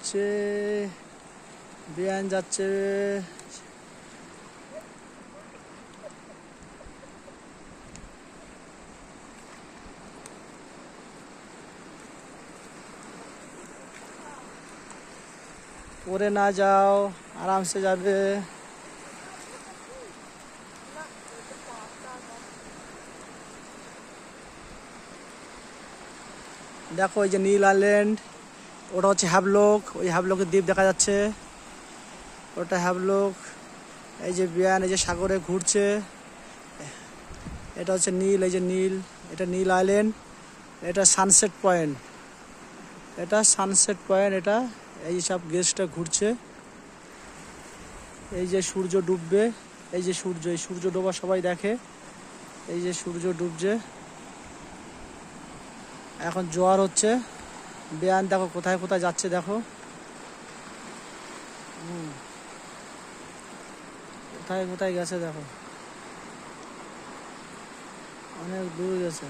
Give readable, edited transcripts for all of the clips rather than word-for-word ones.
যাচ্ছে, বিয়ান যাচ্ছে। পরে না যাও, আরামসে যাবে। দেখো এই যে নীল আইল্যান্ড, ওটা হচ্ছে হ্যাভলক, ওই হ্যাভলকের দ্বীপ দেখা যাচ্ছে, ওটা হ্যাভলক। এই যে বিয়ান, এই যে সাগরে ঘুরছে, এটা হচ্ছে নীল, এই যে নীল, এটা নীল আইল্যান্ড, এটা সানসেট পয়েন্ট, এটা সানসেট পয়েন্ট। এটা এই সব গেস্টটা ঘুরছে। এই যে সূর্য ডুববে, এই যে সূর্য, এই সূর্য ডোবা সবাই দেখে। এই যে সূর্য ডুবছে, এখন জোয়ার হচ্ছে। বিয়ান দেখো কোথায় কোথায় যাচ্ছে, দেখো কোথায় কোথায় গেছে, দেখো অনেক দূর গেছে।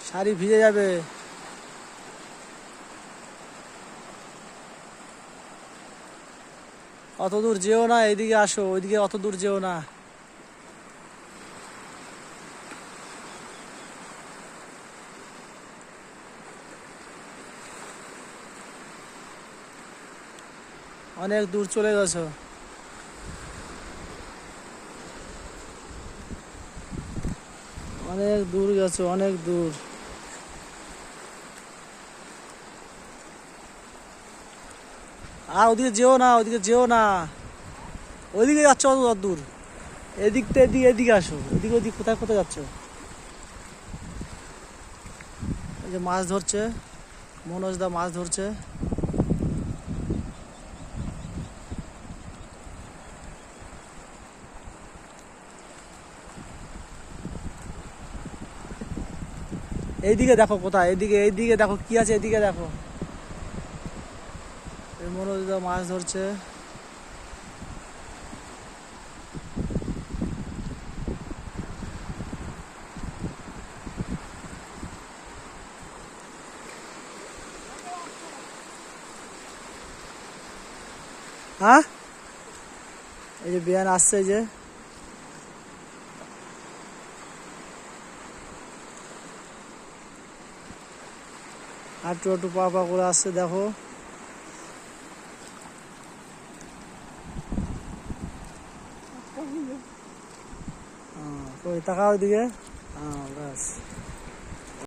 শাড়ি ভিজে যাবে। অত দূর যেও না, এইদিকে আসো, ওইদিকে অত দূর যেও না। অনেক দূর চলে গেছো, অনেক দূর গেছো, অনেক দূর। আর ওদিকে যেও না, ওদিকে যেও না, ওইদিকে যাচ্ছ অত দূর। এদিকটা, এদিকে এদিকে আসো, এদিকে ওদিক কোথায় কোথায় যাচ্ছ। এই যে মাছ ধরছে, মনোজ দা মাছ ধরছে। এইদিকে দেখো কোথায়, এদিকে এইদিকে দেখো কি আছে, এদিকে দেখো। এই মনোজ দা মাছ ধরছে। হ্যাঁ, এই যে বিয়ান আসছে, এই যে হাঁটু হাঁটু পা পা করে আসছে, দেখো। ওই তাকাও ওইদিকে। হ্যাঁ, ব্যাস।